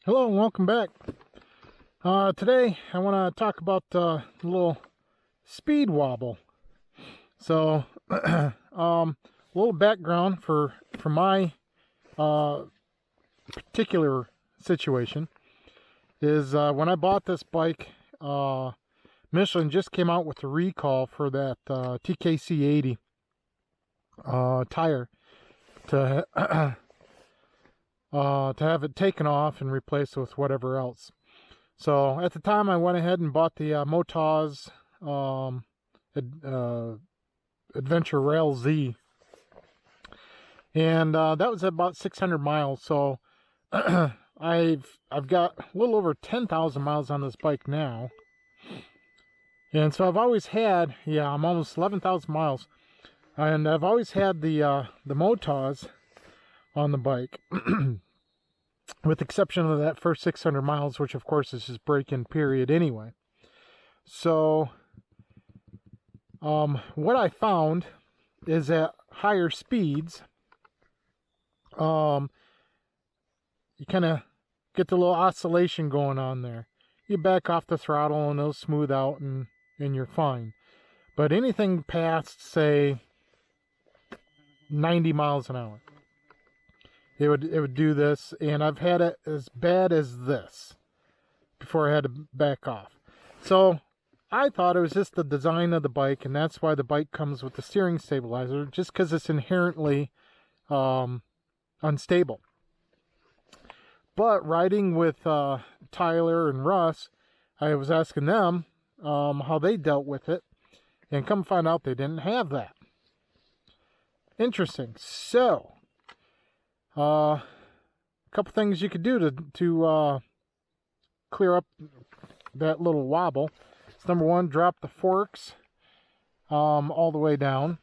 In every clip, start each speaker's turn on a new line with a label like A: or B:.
A: Hello and welcome back. Today I want to talk about a little speed wobble. So, little background for my particular situation is when I bought this bike, Michelin just came out with a recall for that TKC 80 tire to have it taken off and replaced with whatever else. So at the time I went ahead and bought the Motaz Adventure Rail Z, and that was about 600 miles. So I've got a little over 10,000 miles on this bike now, and so I've always had, I'm almost 11,000 miles, and I've always had the Motaz on the bike, with the exception of that first 600 miles, which of course is just break-in period anyway. So what I found is at higher speeds, you kind of get the little oscillation going on there. You back off the throttle and it'll smooth out and you're fine. But anything past, say, 90 miles an hour, it would do this, and I've had it as bad as this before I had to back off. So I thought it was just the design of the bike, and that's why the bike comes with the steering stabilizer, just because it's inherently unstable. But riding with Tyler and Russ, I was asking them how they dealt with it, and come find out they didn't have that. Interesting. So a couple things you could do to clear up that little wobble. So number one, drop the forks all the way down.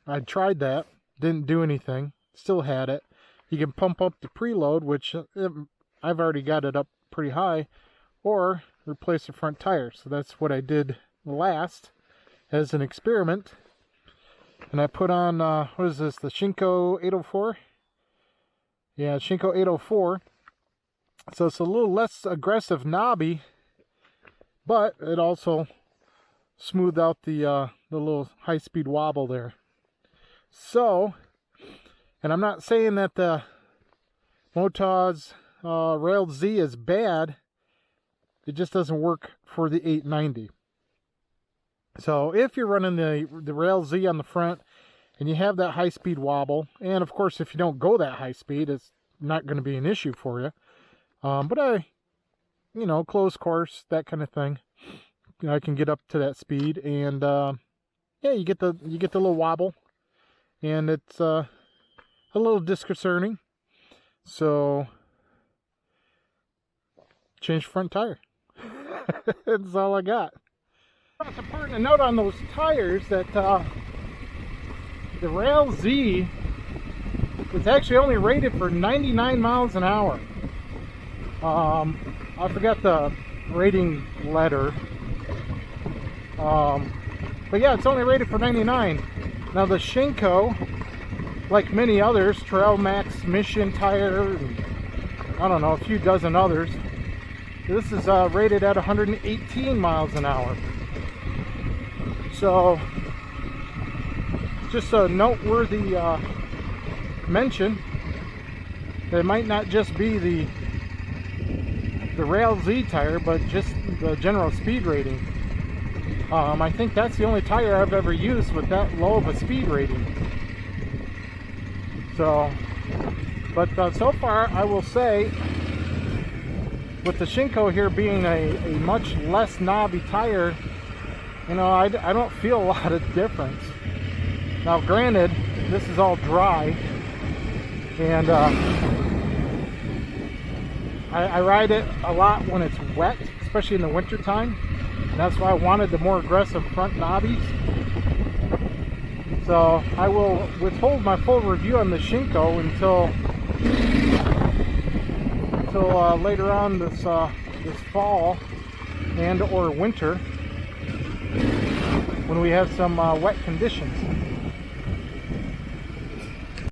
A: I tried that, didn't do anything, still had it. You can pump up the preload, which I've already got it up pretty high, or replace the front tire. So that's what I did last as an experiment. And I put on, what is this, the Shinko 804? Yeah, Shinko 804. So it's a little less aggressive knobby, but it also smoothed out the little high-speed wobble there. So, and I'm not saying that the Motaz Rail Z is bad. It just doesn't work for the 890. So if you're running the Rail Z on the front and you have that high-speed wobble, and of course if you don't go that high speed, it's not going to be an issue for you. But closed course, that kind of thing, I can get up to that speed, and yeah, you get the little wobble, and it's a little disconcerting. So change front tire. That's all I got. It's important to note on those tires that the Rail Z is actually only rated for 99 miles an hour. I forgot the rating letter. But yeah, it's only rated for 99. Now the Shinko, like many others, Trail Max, Mission Tire, and I don't know, a few dozen others, this is rated at 118 miles an hour. So, just a noteworthy mention that it might not just be the Rail Z tire, but just the general speed rating. I think that's the only tire I've ever used with that low of a speed rating. So, but so far I will say, with the Shinko here being a much less knobby tire, I don't feel a lot of difference. Now granted, this is all dry, and I ride it a lot when it's wet, especially in the winter time, and that's why I wanted the more aggressive front knobbies. So I will withhold my full review on the Shinko until later on this fall and or winter, when we have some wet conditions.